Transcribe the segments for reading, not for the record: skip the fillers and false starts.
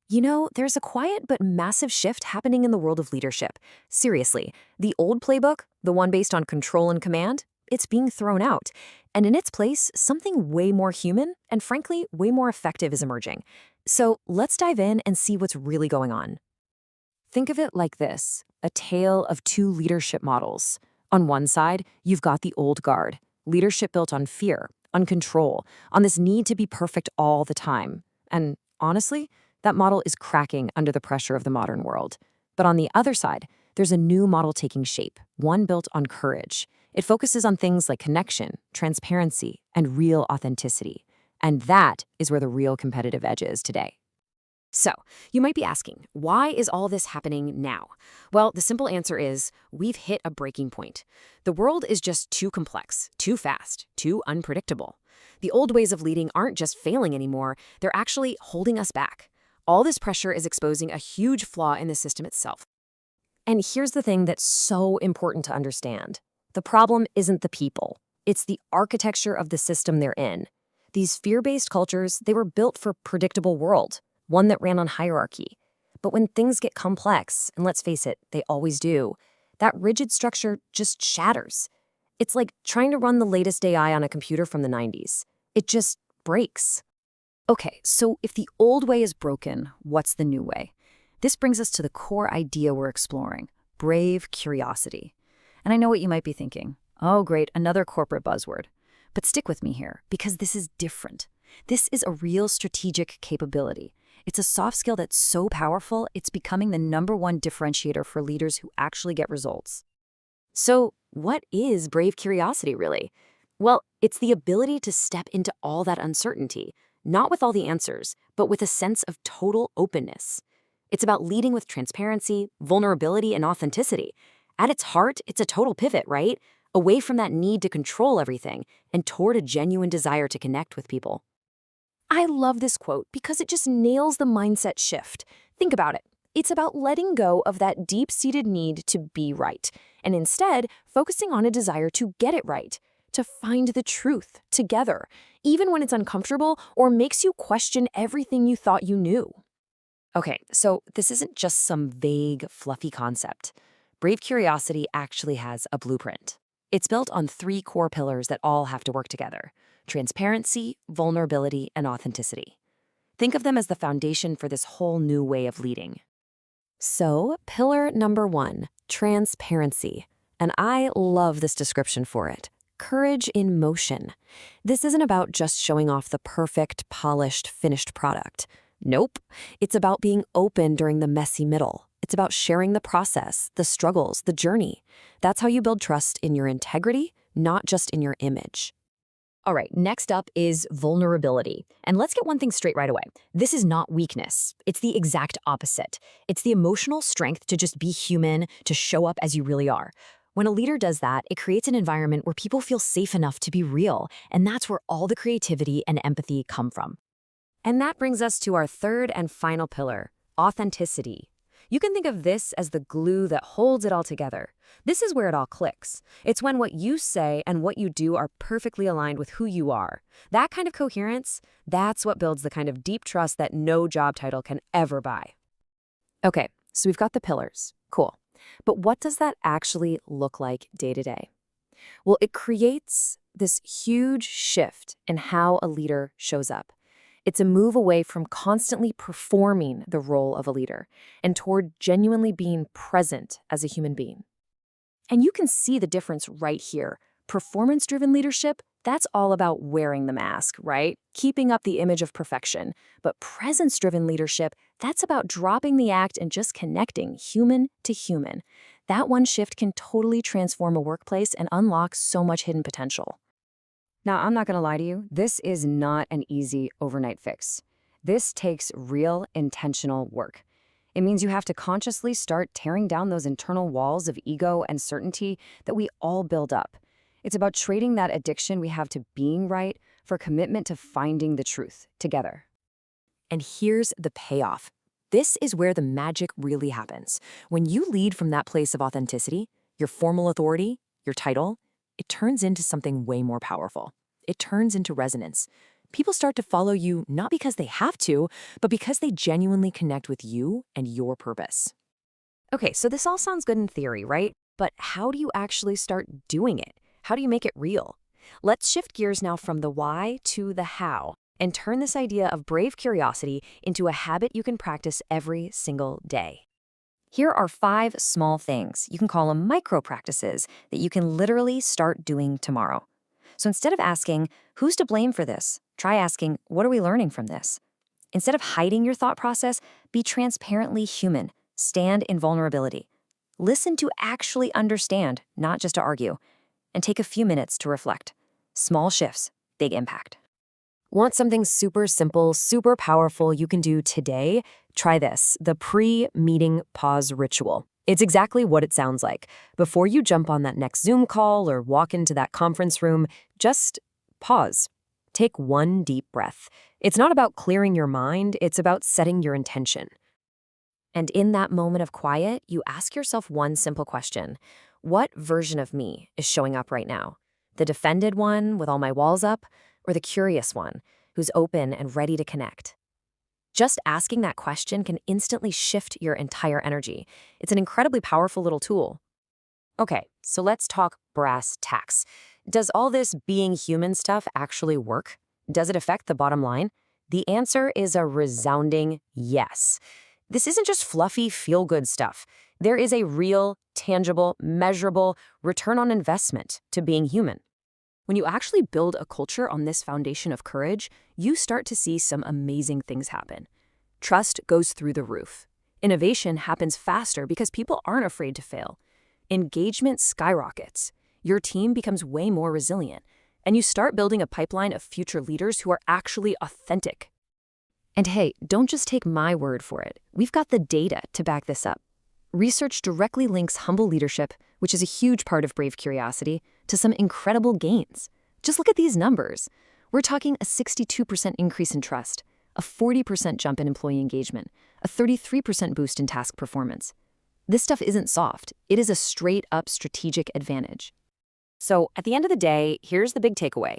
There's a quiet but massive shift happening in the world of leadership. Seriously, the old playbook, the one based on control and command, it's being thrown out. And in its place, something way more human and frankly, way more effective is emerging. So let's dive in and see what's really going on. Think of it like this, a tale of two leadership models. On one side, you've got the old guard, leadership built on fear, on control, on this need to be perfect all the time. And honestly, that model is cracking under the pressure of the modern world. But on the other side, there's a new model taking shape, one built on courage. It focuses on things like connection, transparency, and real authenticity. And that is where the real competitive edge is today. So, you might be asking, why is all this happening now? Well, the simple answer is we've hit a breaking point. The world is just too complex, too fast, too unpredictable. The old ways of leading aren't just failing anymore, they're actually holding us back. All this pressure is exposing a huge flaw in the system itself. And here's the thing that's so important to understand. The problem isn't the people. It's the architecture of the system they're in. These fear-based cultures, they were built for a predictable world, one that ran on hierarchy. But when things get complex, and let's face it, they always do, that rigid structure just shatters. It's like trying to run the latest AI on a computer from the 90s. It just breaks. Okay, so if the old way is broken, what's the new way? This brings us to the core idea we're exploring, brave curiosity. And I know what you might be thinking. Oh, great, another corporate buzzword. But stick with me here, because this is different. This is a real strategic capability. It's a soft skill that's so powerful, it's becoming the #1 differentiator for leaders who actually get results. So, what is brave curiosity really? Well, it's the ability to step into all that uncertainty, not with all the answers, but with a sense of total openness. It's about leading with transparency, vulnerability, and authenticity. At its heart, it's a total pivot, right? Away from that need to control everything and toward a genuine desire to connect with people. I love this quote because it just nails the mindset shift. Think about it. It's about letting go of that deep-seated need to be right, and instead focusing on a desire to get it right, to find the truth together, even when it's uncomfortable or makes you question everything you thought you knew. Okay, so this isn't just some vague, fluffy concept. Brave curiosity actually has a blueprint. It's built on 3 core pillars that all have to work together: transparency, vulnerability, and authenticity. Think of them as the foundation for this whole new way of leading. So, pillar number 1, transparency. And I love this description for it. Courage in motion. This isn't about just showing off the perfect, polished, finished product. Nope. It's about being open during the messy middle. It's about sharing the process, the struggles, the journey. That's how you build trust in your integrity, not just in your image. All right, next up is vulnerability. And let's get one thing straight right away. This is not weakness. It's the exact opposite. It's the emotional strength to just be human, to show up as you really are. When a leader does that, it creates an environment where people feel safe enough to be real, and that's where all the creativity and empathy come from. And that brings us to our third and final pillar, authenticity. You can think of this as the glue that holds it all together. This is where it all clicks. It's when what you say and what you do are perfectly aligned with who you are. That kind of coherence, that's what builds the kind of deep trust that no job title can ever buy. Okay, so we've got the pillars. Cool. But what does that actually look like day to day? Well, it creates this huge shift in how a leader shows up. It's a move away from constantly performing the role of a leader and toward genuinely being present as a human being. And you can see the difference right here. Performance-driven leadership, that's all about wearing the mask, right? Keeping up the image of perfection. But presence-driven leadership, that's about dropping the act and just connecting human to human. That one shift can totally transform a workplace and unlock so much hidden potential. Now, I'm not going to lie to you, this is not an easy overnight fix. This takes real, intentional work. It means you have to consciously start tearing down those internal walls of ego and certainty that we all build up. It's about trading that addiction we have to being right for commitment to finding the truth together. And here's the payoff. This is where the magic really happens. When you lead from that place of authenticity, your formal authority, your title, it turns into something way more powerful. It turns into resonance. People start to follow you not because they have to, but because they genuinely connect with you and your purpose. Okay, so this all sounds good in theory, right? But how do you actually start doing it? How do you make it real? Let's shift gears now from the why to the how and turn this idea of brave curiosity into a habit you can practice every single day. Here are 5 small things, you can call them micro practices, that you can literally start doing tomorrow. So instead of asking, who's to blame for this? Try asking, what are we learning from this? Instead of hiding your thought process, be transparently human. Stand in vulnerability. Listen to actually understand, not just to argue. And take a few minutes to reflect. Small shifts, big impact. Want something super simple, super powerful you can do today? Try this, the pre-meeting pause ritual. It's exactly what it sounds like. Before you jump on that next Zoom call or walk into that conference room, just pause. Take one deep breath. It's not about clearing your mind, it's about setting your intention. And in that moment of quiet, you ask yourself one simple question. What version of me is showing up right now? The defended one with all my walls up, or the curious one who's open and ready to connect? Just asking that question can instantly shift your entire energy. It's an incredibly powerful little tool. Okay, so let's talk brass tacks. Does all this being human stuff actually work? Does it affect the bottom line? The answer is a resounding yes. This isn't just fluffy, feel-good stuff. There is a real, tangible, measurable return on investment to being human. When you actually build a culture on this foundation of courage, you start to see some amazing things happen. Trust goes through the roof. Innovation happens faster because people aren't afraid to fail. Engagement skyrockets. Your team becomes way more resilient, and you start building a pipeline of future leaders who are actually authentic. And hey, don't just take my word for it. We've got the data to back this up. Research directly links humble leadership, which is a huge part of brave curiosity, to some incredible gains. Just look at these numbers. We're talking a 62% increase in trust, a 40% jump in employee engagement, a 33% boost in task performance. This stuff isn't soft. It is a straight-up strategic advantage. So at the end of the day, here's the big takeaway.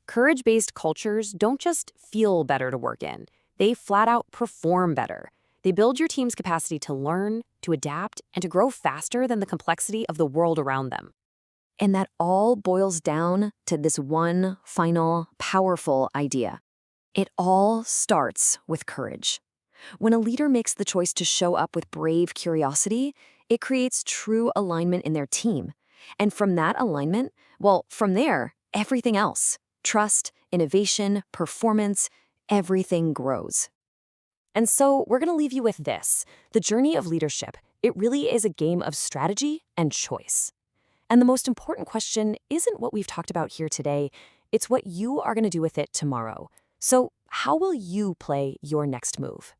Courage-based cultures don't just feel better to work in. They flat out perform better. They build your team's capacity to learn, to adapt, and to grow faster than the complexity of the world around them. And that all boils down to this one final, powerful idea. It all starts with courage. When a leader makes the choice to show up with brave curiosity, it creates true alignment in their team. And from that alignment, well, from there, everything else, trust, innovation, performance, everything grows. And so we're going to leave you with this. The journey of leadership, it really is a game of strategy and choice. And the most important question isn't what we've talked about here today, it's what you are going to do with it tomorrow. So how will you play your next move?